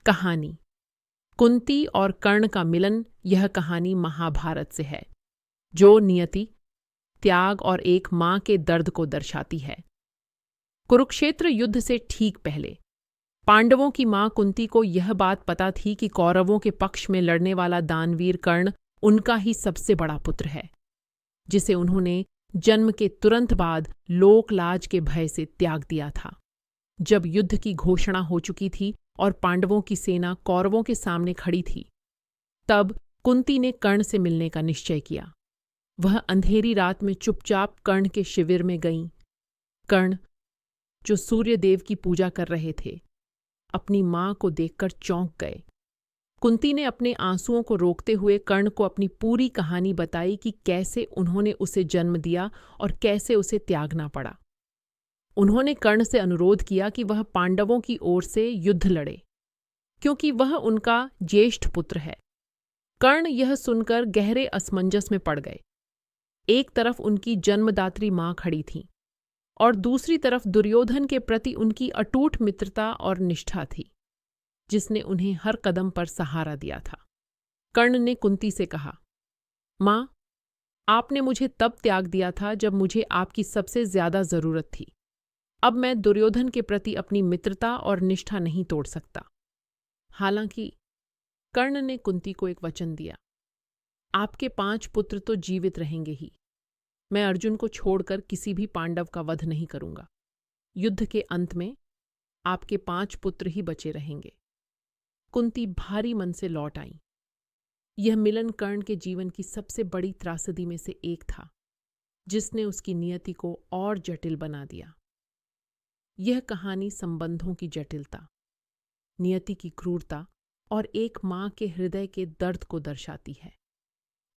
कहानी कुंती और कर्ण का मिलन। यह कहानी महाभारत से है, जो नियति, त्याग और एक मां के दर्द को दर्शाती है। कुरुक्षेत्र युद्ध से ठीक पहले पांडवों की मां कुंती को यह बात पता थी कि कौरवों के पक्ष में लड़ने वाला दानवीर कर्ण उनका ही सबसे बड़ा पुत्र है, जिसे उन्होंने जन्म के तुरंत बाद लोकलाज के भय से त्याग दिया था। जब युद्ध की घोषणा हो चुकी थी और पांडवों की सेना कौरवों के सामने खड़ी थी, तब कुंती ने कर्ण से मिलने का निश्चय किया। वह अंधेरी रात में चुपचाप कर्ण के शिविर में गईं। कर्ण, जो सूर्य देव की पूजा कर रहे थे, अपनी मां को देखकर चौंक गए। कुंती ने अपने आंसुओं को रोकते हुए कर्ण को अपनी पूरी कहानी बताई कि कैसे उन्होंने उसे जन्म दिया और कैसे उसे त्यागना पड़ा। उन्होंने कर्ण से अनुरोध किया कि वह पांडवों की ओर से युद्ध लड़े, क्योंकि वह उनका ज्येष्ठ पुत्र है। कर्ण यह सुनकर गहरे असमंजस में पड़ गए। एक तरफ उनकी जन्मदात्री मां खड़ी थी और दूसरी तरफ दुर्योधन के प्रति उनकी अटूट मित्रता और निष्ठा थी, जिसने उन्हें हर कदम पर सहारा दिया था। कर्ण ने कुंती से कहा, मां, आपने मुझे तब त्याग दिया था जब मुझे आपकी सबसे ज्यादा जरूरत थी। अब मैं दुर्योधन के प्रति अपनी मित्रता और निष्ठा नहीं तोड़ सकता। हालांकि कर्ण ने कुंती को एक वचन दिया, आपके 5 पुत्र तो जीवित रहेंगे ही। मैं अर्जुन को छोड़कर किसी भी पांडव का वध नहीं करूंगा। युद्ध के अंत में आपके 5 पुत्र ही बचे रहेंगे। कुंती भारी मन से लौट आई। यह मिलन कर्ण के जीवन की सबसे बड़ी त्रासदी में से एक था, जिसने उसकी नियति को और जटिल बना दिया। यह कहानी संबंधों की जटिलता, नियति की क्रूरता और एक मां के हृदय के दर्द को दर्शाती है।